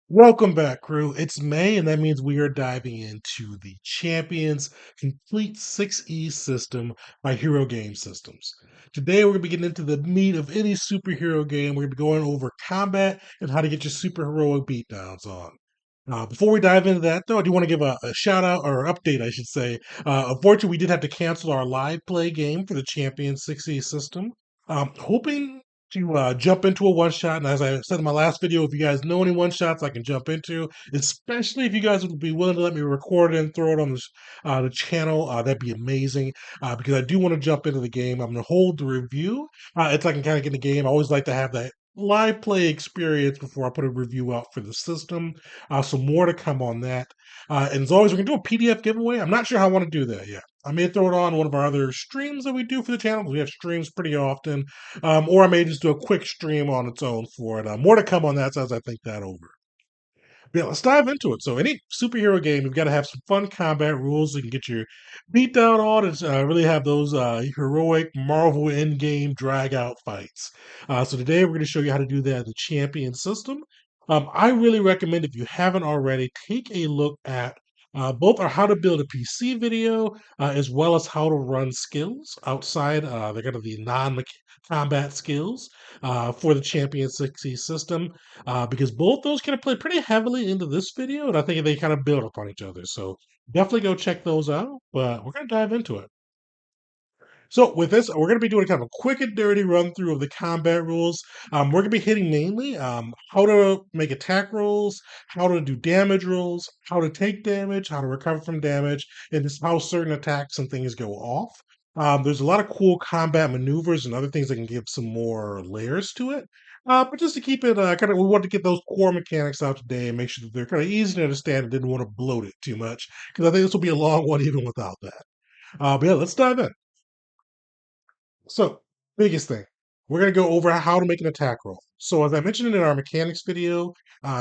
Welcome back, crew. It's May, and that means we are diving into the Champions Complete 6E system by Hero Game Systems. Today, we're going to be getting into the meat of any superhero game. We're going to be going over combat and how to get your superheroic beatdowns on. Before we dive into that, though, I do want to give a shout out or update, I should say. Unfortunately, we did have to cancel our live play game for the Champions 6E system. Hoping to jump into a one shot. And as I said in my last video, if you guys know any one shots I can jump into, especially if you guys would be willing to let me record it and throw it on the channel, that'd be amazing. Because I do want to jump into the game. I'm going to hold the review. It's like I can kind of get in the game. I always like to have that live play experience before I put a review out for the system. So more to come on that. And as always, we're going to do a PDF giveaway. I'm not sure how I want to do that yet. I may throw it on one of our other streams that we do for the channel. We have streams pretty often. Or I may just do a quick stream on its own for it. More to come on that as I think that over. Yeah, let's dive into it. So, any superhero game, you've got to have some fun combat rules. So you can get your beat down on and really have those heroic Marvel in-game drag out fights. So today we're going to show you how to do that in the champion system. I really recommend if you haven't already, take a look at both our how to build a PC video as well as how to run skills outside. They're going to be non-combat skills for the Champion 6E system because both those kind of play pretty heavily into this video, and I think they kind of build upon each other. So definitely go check those out. But we're gonna dive into it. So with this, we're going to be doing kind of a quick and dirty run through of the combat rules. We're going to be hitting mainly how to make attack rolls, how to do damage rolls, how to take damage, how to recover from damage, and just how certain attacks and things go off. There's a lot of cool combat maneuvers and other things that can give some more layers to it. But just to keep it kind of, we want to get those core mechanics out today and make sure that they're kind of easy to understand and didn't want to bloat it too much because I think this will be a long one even without that. But yeah, let's dive in. So, biggest thing, we're going to go over how to make an attack roll. So, as I mentioned in our mechanics video,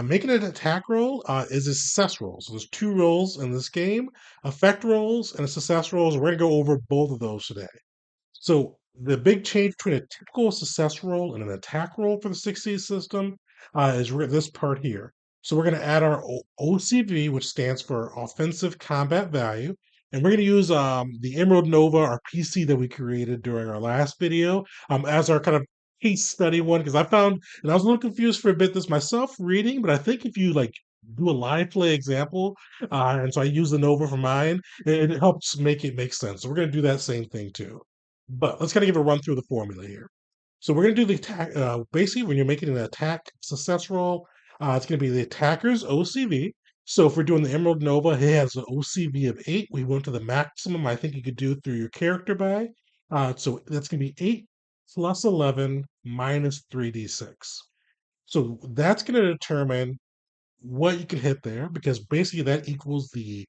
making an attack roll is a success roll. So, there's two rolls in this game, effect rolls and success rolls. We're going to go over both of those today. So the big change between a typical success roll and an attack roll for the 60 system this part here. So we're going to add our OCV, which stands for Offensive Combat Value, and we're going to use the Emerald Nova, our PC that we created during our last video, as our kind of case study one. Because I found, and I was a little confused for a bit this myself reading, but I think if you like do a live play example, and so I use the Nova for mine, it helps make it make sense. So we're going to do that same thing too. But let's kind of give a run through the formula here. So we're going to do the attack. Basically, when you're making an attack success roll, it's going to be the attacker's OCV. So if we're doing the Emerald Nova, it has an OCV of 8. We went to the maximum I think you could do through your character by. So that's going to be 8 plus 11 minus 3d6. So that's going to determine what you can hit there because basically that equals the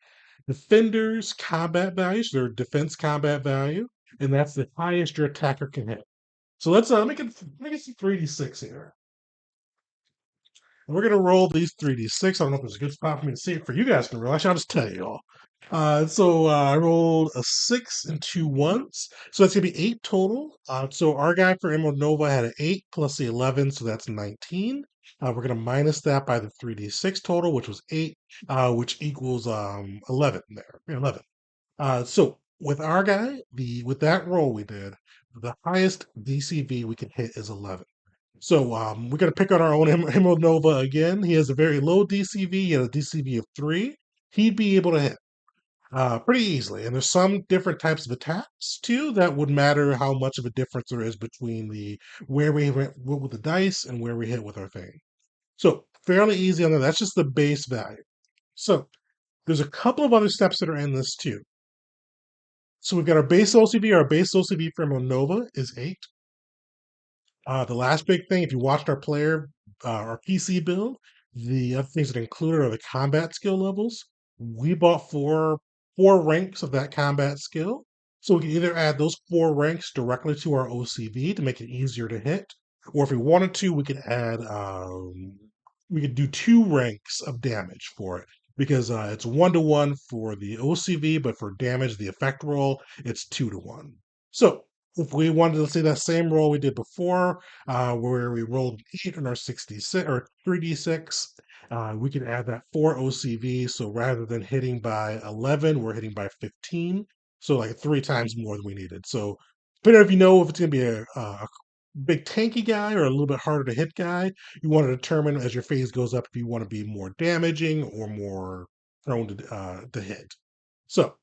defender's combat value, so their defense combat value, and that's the highest your attacker can hit. So let's make it some 3d6 here. And we're gonna roll these 3d6. I don't know if there's a good spot for me to see it for you guys to roll. Actually, I'll just tell you all. I rolled a 6 and 2 1s. So that's gonna be 8 total. So our guy for Emerald Nova had an 8 plus the 11, so that's 19. We're gonna minus that by the 3d6 total, which was 8, which equals 11 there. 11. So with our guy, the with that roll we did, the highest DCV we can hit is 11. So we're gonna pick on our own Emerald Nova again. He has a very low DCV. He has a DCV of 3. He'd be able to hit pretty easily. And there's some different types of attacks too that would matter how much of a difference there is between the where we hit with the dice and where we hit with our thing. So fairly easy on that. That's just the base value. So there's a couple of other steps that are in this too. So we've got our base OCV. Our base OCV for Nova is 8. The last big thing, if you watched our PC build, the other things that included are the combat skill levels. We bought four ranks of that combat skill. So we can either add those 4 ranks directly to our OCV to make it easier to hit, or if we wanted to, we could do 2 ranks of damage for it because it's 1-to-1 for the OCV, but for damage, the effect roll, it's 2-to-1. So if we wanted to see that same roll we did before, where we rolled 8 on our 66 or 3d6, We can add that 4 OCV. So rather than hitting by 11, we're hitting by 15. So like 3 times more than we needed. So depending if you know if it's going to be a big tanky guy or a little bit harder to hit guy, you want to determine as your phase goes up if you want to be more damaging or more prone to hit. So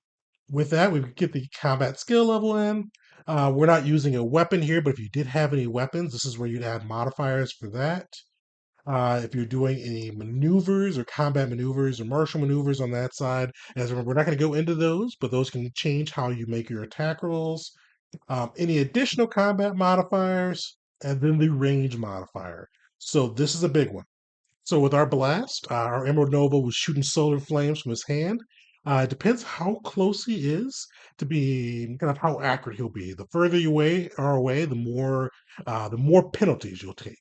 with that, we get the combat skill level in. We're not using a weapon here, but if you did have any weapons, this is where you'd add modifiers for that. If you're doing any maneuvers or combat maneuvers or martial maneuvers on that side, as remember, we're not going to go into those, but those can change how you make your attack rolls. Any additional combat modifiers, and then the range modifier. So this is a big one. So with our blast, our Emerald Nova was shooting solar flames from his hand. It depends how close he is to be kind of how accurate he'll be. The further you are away, the more penalties you'll take.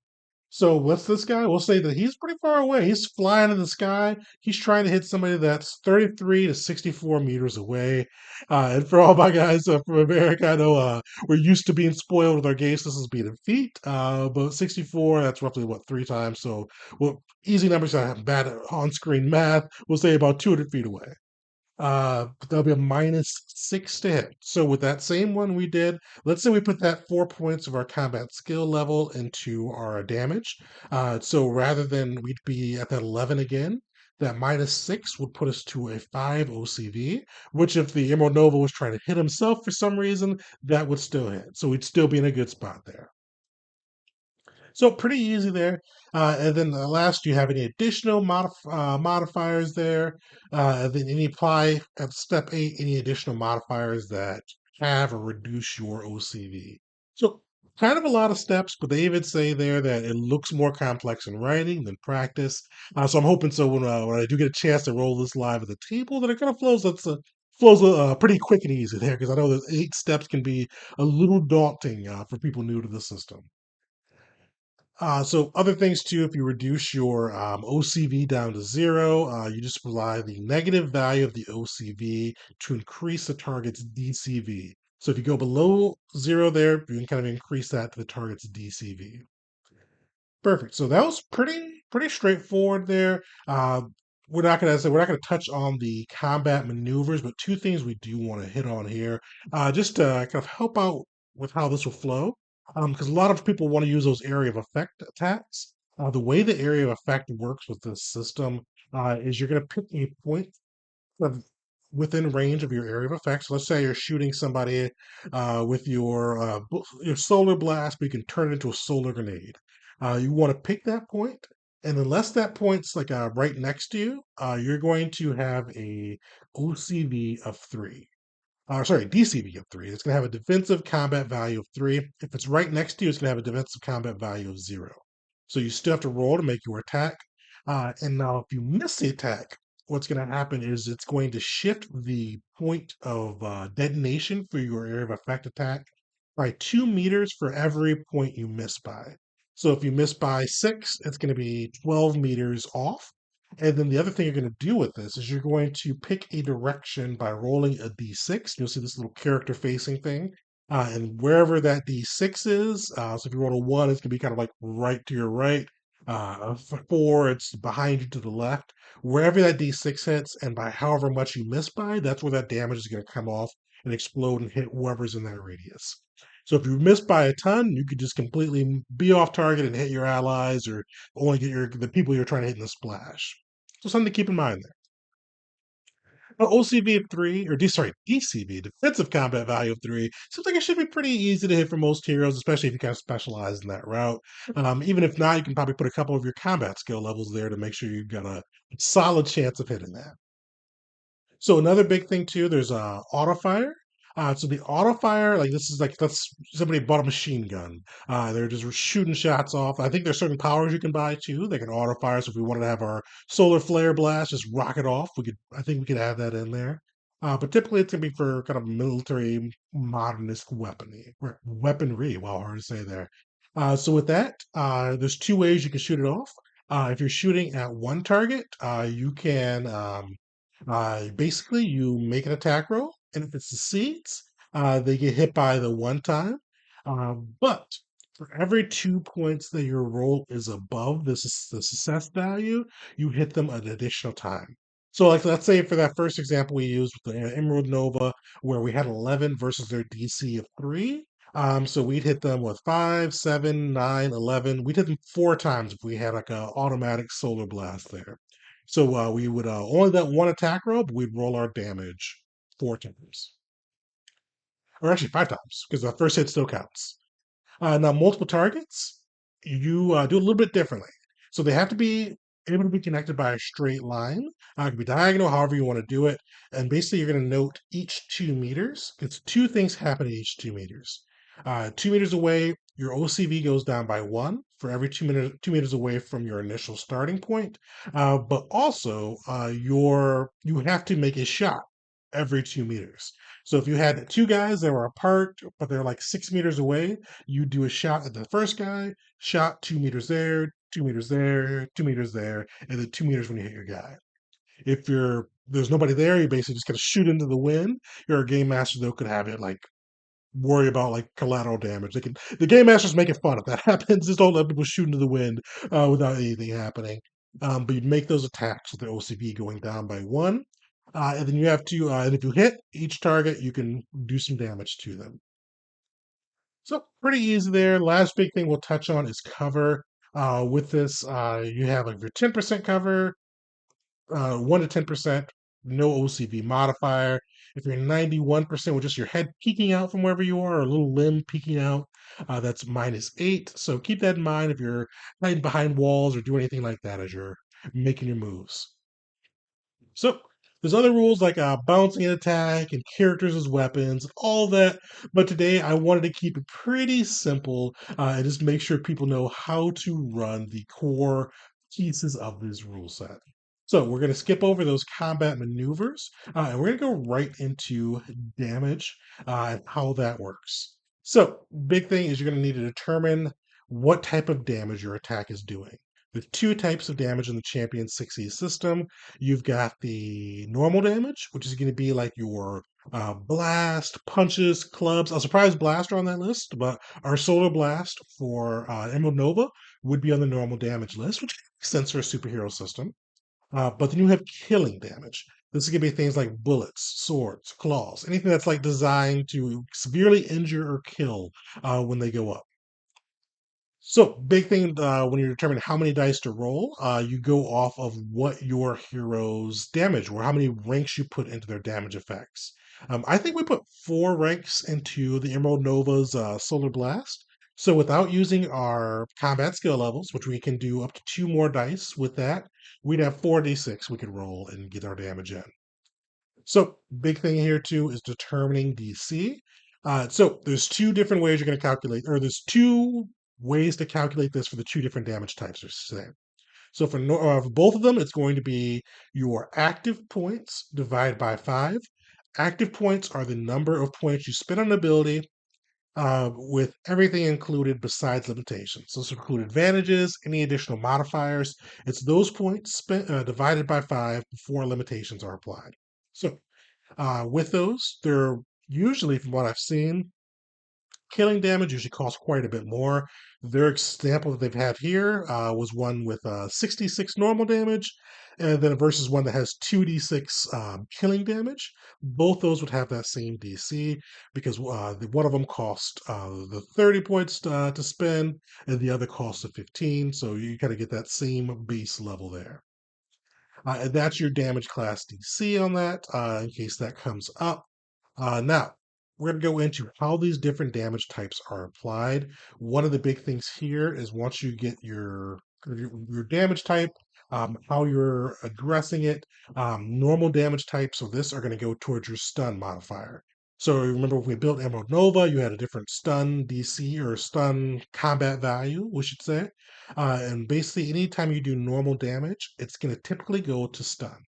So what's this guy? We'll say that he's pretty far away. He's flying in the sky. He's trying to hit somebody that's 33 to 64 meters away. And for all my guys from America, I know we're used to being spoiled with our game systems being in feet. But 64, that's roughly what, 3 times. So, well, easy numbers. I have bad on-screen math. We'll say about 200 feet away. That'll be a -6 to hit. So with that same one we did, let's say we put that 4 points of our combat skill level into our damage. So rather than we'd be at that 11 again, that -6 would put us to a 5 OCV, which if the Emerald Nova was trying to hit himself for some reason, that would still hit. So we'd still be in a good spot there. So pretty easy there. And then the last, do you have any additional modifiers there? And then any apply at step 8, any additional modifiers that have or reduce your OCV. So kind of a lot of steps, but they even say there that it looks more complex in writing than practice. So I'm hoping so when I do get a chance to roll this live at the table that it kind of flows pretty quick and easy there because I know that 8 steps can be a little daunting for people new to the system. So other things too, if you reduce your OCV down to 0, you just apply the negative value of the OCV to increase the target's DCV. So if you go below 0 there, you can kind of increase that to the target's DCV. Perfect. So that was pretty straightforward there. We're not gonna touch on the combat maneuvers, but 2 things we do want to hit on here, just to kind of help out with how this will flow. Because a lot of people want to use those area of effect attacks. The way the area of effect works with this system is you're gonna pick a point of within range of your area of effect. So let's say you're shooting somebody with your solar blast, but you can turn it into a solar grenade. You want to pick that point, and unless that point's like right next to you, you're going to have a OCV of 3. Sorry, DCV of 3. It's going to have a defensive combat value of 3. If it's right next to you, it's going to have a defensive combat value of 0. So you still have to roll to make your attack. And now, if you miss the attack, what's going to happen is it's going to shift the point of detonation for your area of effect attack by 2 meters for every point you miss by. So if you miss by 6, it's going to be 12 meters off. And then the other thing you're going to do with this is you're going to pick a direction by rolling a d6. You'll see this little character facing thing. And wherever that d6 is, so if you roll a 1, it's going to be kind of like right to your right. 4, it's behind you to the left. Wherever that d6 hits, and by however much you miss by, that's where that damage is going to come off and explode and hit whoever's in that radius. So if you miss by a ton, you could just completely be off target and hit your allies or only get the people you're trying to hit in the splash. So something to keep in mind there. OCV of 3, or DCV, defensive combat value of 3, seems like it should be pretty easy to hit for most heroes, especially if you kind of specialize in that route. Even if not, you can probably put a couple of your combat skill levels there to make sure you've got a solid chance of hitting that. So another big thing too, there's auto fire. So the auto fire, like this is like that's somebody bought a machine gun. They're just shooting shots off. I think there's certain powers you can buy too. They can auto fire. So if we wanted to have our solar flare blast, just rock it off. I think we could add that in there. But typically it's gonna be for kind of military modernist weaponry. Wow, hard to say there. So with that, there's 2 ways you can shoot it off. If you're shooting at one target, you can basically, you make an attack roll, and if it succeeds, they get hit by the one time. But For every 2 points that your roll is above the success value, you hit them an additional time. So, like, let's say for that first example we used with the Emerald Nova, where we had 11 versus their DC of 3. So we'd hit them with 5, 7, 9, 11. We'd hit them 4 times if we had like a automatic solar blast there. So we would only that one attack roll, but we'd roll our damage 4 times, or actually 5 times, because the first hit still counts. Now, multiple targets, you do a little bit differently. So they have to be able to be connected by a straight line. It can be diagonal, however you want to do it. And basically, you're going to note each 2 meters. It's two things happen at each 2 meters. 2 meters away, your OCV goes down by one for every 2 meters. 2 meters away from your initial starting point. But also, you have to make a shot every 2 meters. So if you had two guys that were apart, but they're like 6 meters away, you do a shot at the first guy, shot 2 meters there, 2 meters there, 2 meters there, and then 2 meters when you hit your guy. If there's nobody there, you basically just gotta shoot into the wind. Your game master though could have it like worry about like collateral damage. The game master's making fun if that happens. Just don't let people shoot into the wind without anything happening. But you'd make those attacks with the OCV going down by one. And then you have to, and if you hit each target, you can do some damage to them. So pretty easy there. Last big thing we'll touch on is cover. With this, you have like your 10% cover, 1 to 10%, no OCV modifier. If you're 91% with just your head peeking out from wherever you are, or a little limb peeking out, that's -8. So keep that in mind if you're hiding behind walls or do anything like that as you're making your moves. So there's other rules like bouncing and attack and characters as weapons, all that. But today I wanted to keep it pretty simple and just make sure people know how to run the core pieces of this rule set. So we're going to skip over those combat maneuvers and we're going to go right into damage and how that works. So big thing is you're going to need to determine what type of damage your attack is doing. There's two types of damage in the Champion 6E system. You've got the normal damage, which is going to be like your blast, punches, clubs. A surprise blaster on that list, but our solar blast for Emerald Nova would be on the normal damage list, which makes sense for a superhero system. But then you have killing damage. This is going to be things like bullets, swords, claws, anything that's like designed to severely injure or kill when they go up. So, big thing when you're determining how many dice to roll, you go off of what your hero's damage or how many ranks you put into their damage effects. I think we put 4 ranks into the Emerald Nova's Solar Blast. So, without using our combat skill levels, which we can do up to 2 more dice with that, we'd have 4d6 we could roll and get our damage in. So, big thing here too is determining DC. So, there's two different ways you're going to calculate, or there's two ways to calculate this for the two different damage types. So, for both of them, it's going to be your active points divided by 5. Active points are the number of points you spend on an ability with everything included besides limitations. So, this include advantages, any additional modifiers. It's those points spent divided by 5 before limitations are applied. So, with those, they're usually, from what I've seen, killing damage usually costs quite a bit more. Their example that they've had here was one with 66 normal damage, and then versus one that has 2d6 killing damage. Both those would have that same DC because one of them cost the 30 points to spend, and the other costs the 15. So you kind of get that same base level there. And that's your damage class DC on that, in case that comes up. Now, we're going to go into how these different damage types are applied. One of the big things here is once you get your damage type, how you're addressing it. Normal damage types of this are going to go towards your stun modifier. So remember when we built Emerald Nova, you had a different stun DC or stun combat value, we should say. And basically, anytime you do normal damage, it's going to typically go to stun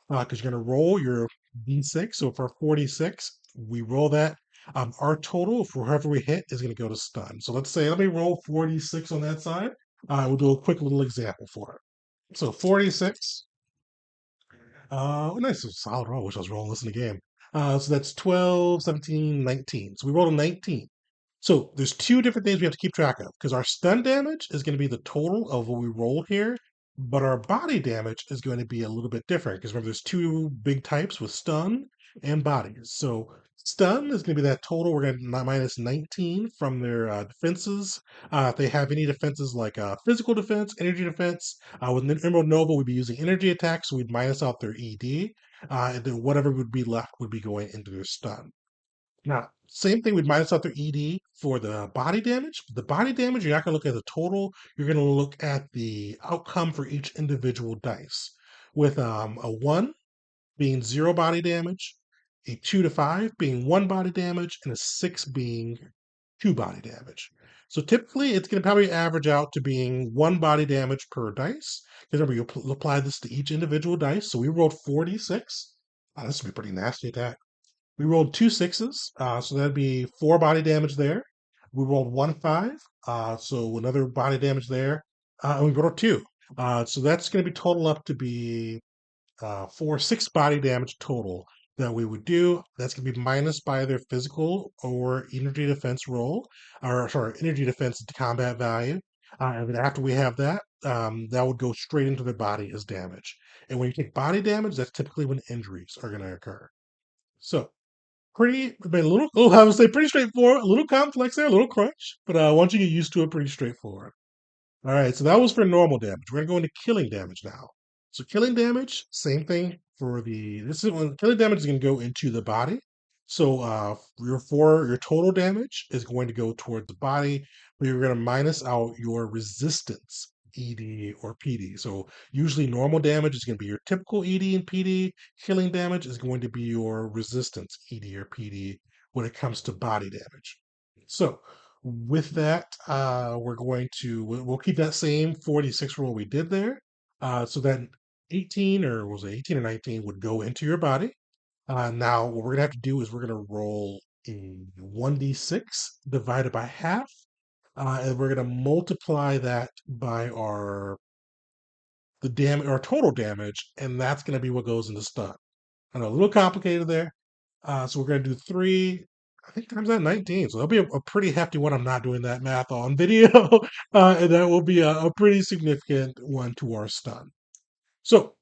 because you're going to roll your d6. So for 46, we roll that. Our total for whoever we hit is going to go to stun. So let's say, let me roll 46 on that side. We'll do a quick little example for it. So 46. Nice, a solid roll. I wish I was rolling this in the game. So that's 12, 17, 19. So we rolled a 19. So there's two different things we have to keep track of because our stun damage is going to be the total of what we roll here, but our body damage is going to be a little bit different because remember there's two big types with stun and body. So stun is going to be that total. We're going to minus 19 from their defenses. If they have any defenses like physical defense, energy defense, with Emerald Nova, we'd be using energy attacks, so we'd minus out their ED, and then whatever would be left would be going into their stun. Now, same thing with minus out their ED for the body damage. The body damage, you're not going to look at the total. You're going to look at the outcome for each individual dice. With a 1 being 0 body damage, a 2 to 5 being 1 body damage, and a 6 being 2 body damage. So typically, it's going to probably average out to being 1 body damage per dice. Because remember, you'll apply this to each individual dice. So we rolled 4d6. This would be a pretty nasty attack. We rolled two sixes, so that'd be 4 body damage there. We rolled 1 5, so another body damage there. And we rolled a 2. So that's going to be total up to be 6 body damage total that we would do. That's going to be minus by their physical or energy defense roll, or sorry, energy defense to combat value. And then after we have that, that would go straight into their body as damage. And when you take body damage, that's typically when injuries are going to occur. So but a little, oh, I would say pretty straightforward. A little complex there, a little crunch, but once you get used to it, pretty straightforward. All right, so that was for normal damage. We're gonna go into killing damage now. So killing damage, same thing for the. This is when killing damage is gonna go into the body. So your total damage is going to go toward the body, but you're gonna minus out your resistance, ED or PD. So usually normal damage is gonna be your typical ED and PD. Killing damage is going to be your resistance, ED or PD, when it comes to body damage. So with that, we'll keep that same 46 roll we did there. So that 18 or was it 18 or 19 would go into your body. Now what we're gonna have to do is we're gonna roll a 1d6 divided by half, and we're gonna multiply that by our total damage, and that's gonna be what goes into stun. I know a little complicated there. So we're going to do 3, I think times that 19. So that'll be a pretty hefty one. I'm not doing that math on video. And that will be a pretty significant one to our stun. So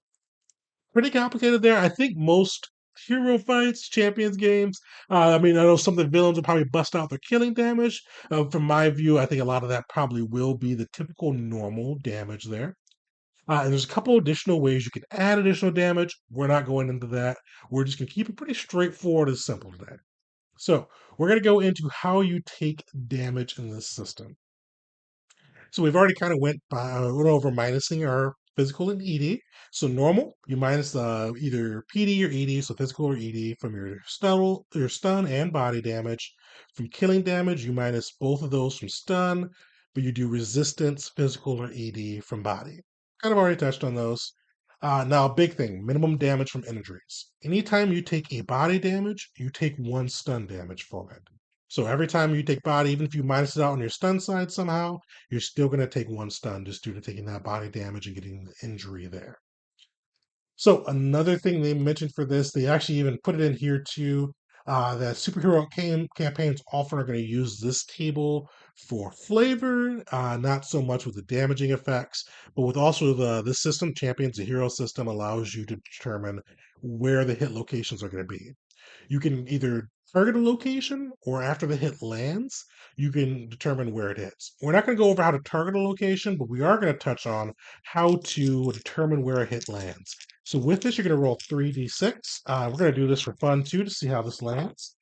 pretty complicated there. I think most hero fights, champions games, I mean, I know some of the villains will probably bust out their killing damage. From my view, I think a lot of that probably will be the typical normal damage there. And there's a couple additional ways you can add additional damage. We're not going into that. We're just going to keep it pretty straightforward and simple today. So we're going to go into how you take damage in this system. So we've already kind of went over minusing our physical and ED. So normal, you minus either PD or ED, so physical or ED from your stun and body damage. From killing damage, you minus both of those from stun, but you do resistance, physical or ED from body. Kind of already touched on those. Now, big thing, minimum damage from injuries. Anytime you take a body damage, you take 1 stun damage from it. So every time you take body, even if you minus it out on your stun side somehow, you're still going to take 1 stun just due to taking that body damage and getting the injury there. So another thing they mentioned for this, they actually even put it in here too. That campaigns often are going to use this table for flavor, not so much with the damaging effects, but with also this system, Champions, the hero system allows you to determine where the hit locations are going to be. You can either target a location or after the hit lands, you can determine where it hits. We're not going to go over how to target a location, but we are going to touch on how to determine where a hit lands. So with this, you're going to roll 3d6. We're going to do this for fun too to see how this lands.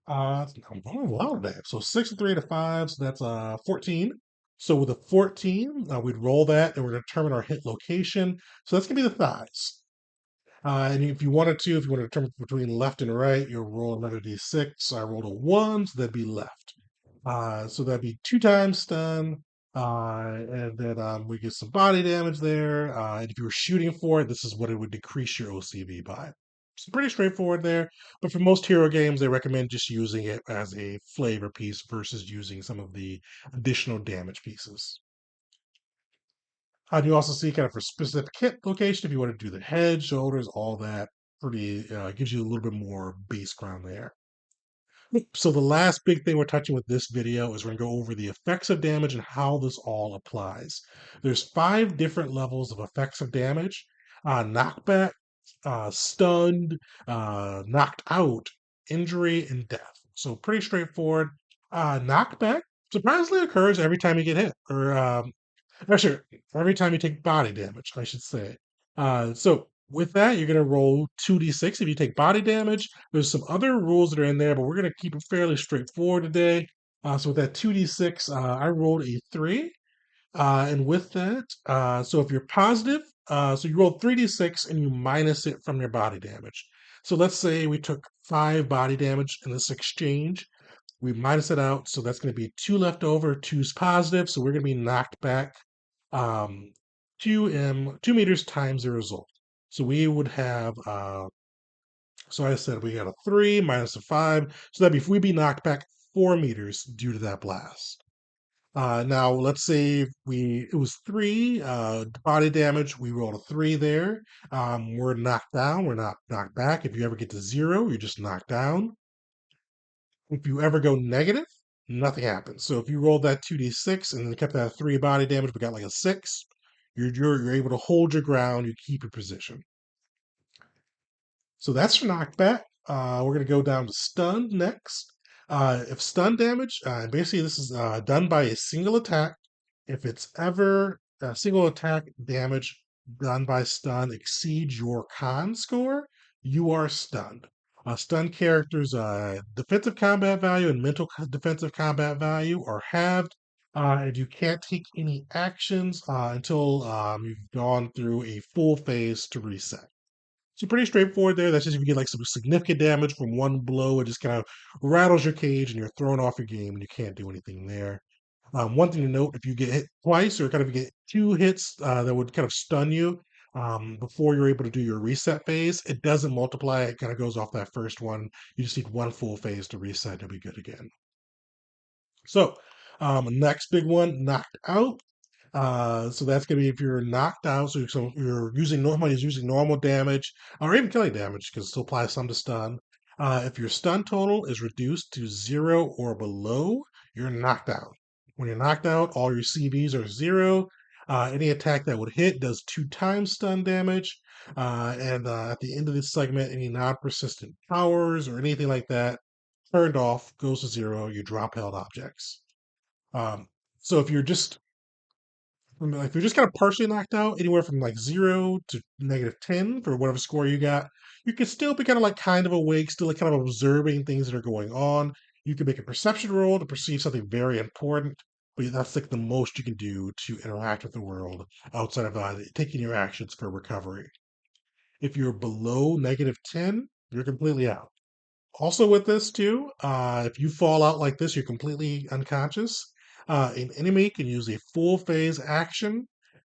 I'm rolling a lot today. So 6 and 3 to 5, so that's 14. So with a 14, we'd roll that and we're going to determine our hit location. So that's going to be the thighs. And if you want to determine between left and right, you'll roll another d6. I rolled a 1, so that'd be left. So that'd be 2 times stun. And then we get some body damage there. And if you were shooting for it, this is what it would decrease your OCV by. It's pretty straightforward there. But for most hero games, they recommend just using it as a flavor piece versus using some of the additional damage pieces. You also see kind of for specific hit location, if you want to do the head, shoulders, all that, pretty gives you a little bit more base ground there. So the last big thing we're touching with this video is we're going to go over the effects of damage and how this all applies. There's 5 different levels of effects of damage: knockback, stunned, knocked out, injury, and death. So pretty straightforward. Knockback surprisingly occurs every time you get hit, or actually, every time you take body damage, I should say. So with that, you're going to roll 2d6 if you take body damage. There's some other rules that are in there, but we're going to keep it fairly straightforward today. So with that 2d6, I rolled a 3. And with that, so if you're positive, so you roll 3d6 and you minus it from your body damage. So let's say we took 5 body damage in this exchange. We minus it out, so that's going to be 2 left over. Two's positive, so we're going to be knocked back 2 meters times the result. So we would have, so I said we got a 3 minus a 5. So we'd be knocked back 4 meters due to that blast. Now let's say it was 3 body damage. We rolled a 3 there. We're knocked down. We're not knocked back. If you ever get to 0, you're just knocked down. If you ever go negative, nothing happens. So if you rolled that 2d6 and then kept that 3 body damage, but got like a 6, you're able to hold your ground. You keep your position. So that's for knockback. We're going to go down to stunned next. If stun damage, basically this is done by a single attack. If it's ever a single attack damage done by stun exceeds your con score, you are stunned. Stun characters' defensive combat value and mental defensive combat value are halved, and you can't take any actions until you've gone through a full phase to reset. So pretty straightforward there. That's just if you get like some significant damage from one blow, it just kind of rattles your cage and you're thrown off your game and you can't do anything there. One thing to note: if you get hit twice or kind of get 2 hits that would kind of stun you before you're able to do your reset phase, it doesn't multiply. It kind of goes off that first one. You just need one full phase to reset to be good again. So next big one, knocked out. So that's going to be if you're knocked out, so you're using normally is using normal damage or even killing damage because it still applies some to stun. If your stun total is reduced to 0 or below, you're knocked out. When you're knocked out, all your CVs are 0. Any attack that would hit does 2 times stun damage. And at the end of this segment, any non-persistent powers or anything like that turned off goes to 0. You drop held objects. Um, so if you're just kind of partially knocked out, anywhere from like 0 to -10 for whatever score you got, you can still be kind of like kind of awake, still like kind of observing things that are going on. You can make a perception roll to perceive something very important, but that's like the most you can do to interact with the world outside of taking your actions for recovery. If you're below -10, you're completely out. Also, with this too, if you fall out like this, you're completely unconscious. An enemy can use a full phase action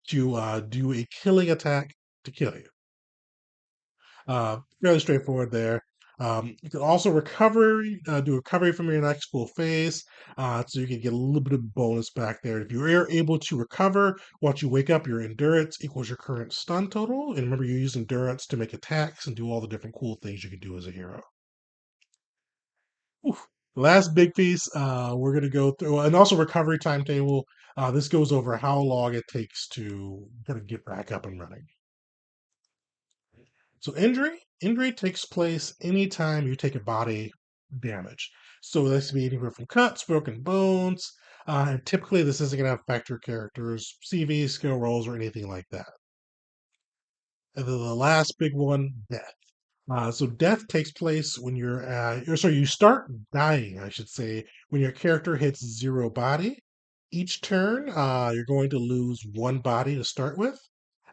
to do a killing attack to kill you. Fairly straightforward there. You can also do recovery from your next full phase, so you can get a little bit of bonus back there. If you are able to recover once you wake up, your endurance equals your current stun total. And remember, you use endurance to make attacks and do all the different cool things you can do as a hero. Oof. Last big piece we're going to go through, and also recovery timetable. This goes over how long it takes to kind of get back up and running. So injury takes place anytime you take a body damage. So this can be anywhere from cuts, broken bones, and typically this isn't going to affect your character's CV, skill rolls, or anything like that. And then the last big one, death. So death takes place when you start dying, I should say, when your character hits 0 body. Each turn, you're going to lose 1 body to start with.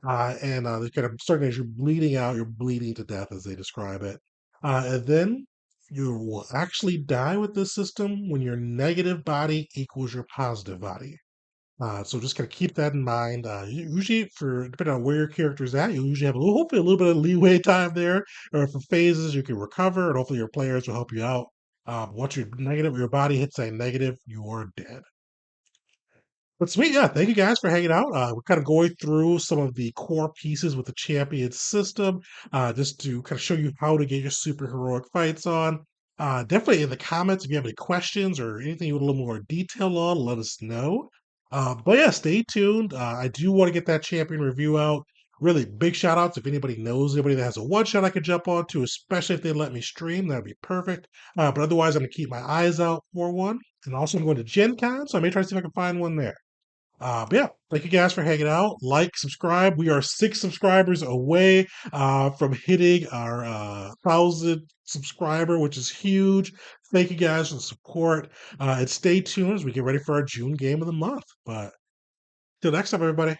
And they're kind of starting as you're bleeding out, you're bleeding to death as they describe it. And then you will actually die with this system when your negative body equals your positive body. So just kind of keep that in mind. Usually, for depending on where your character's at, you'll usually have hopefully a little bit of leeway time there, or for phases you can recover, and hopefully your players will help you out. Once you're negative, your body hits a negative, you are dead. But sweet, yeah. Thank you guys for hanging out. We're kind of going through some of the core pieces with the champion system, just to kind of show you how to get your super heroic fights on. Definitely in the comments if you have any questions or anything you want a little more detail on, let us know. But yeah, stay tuned. I do want to get that champion review out. Really big shout outs if anybody knows anybody that has a one shot I could jump onto, especially if they let me stream, that'd be perfect. But otherwise, I'm gonna keep my eyes out for one. And also, I'm going to Gen Con, so I may try to see if I can find one there. But yeah, thank you guys for hanging out. Like, subscribe. We are 6 subscribers away from hitting our 1,000 subscriber, which is huge. Thank you guys for the support. And stay tuned as we get ready for our June game of the month. But till next time, everybody.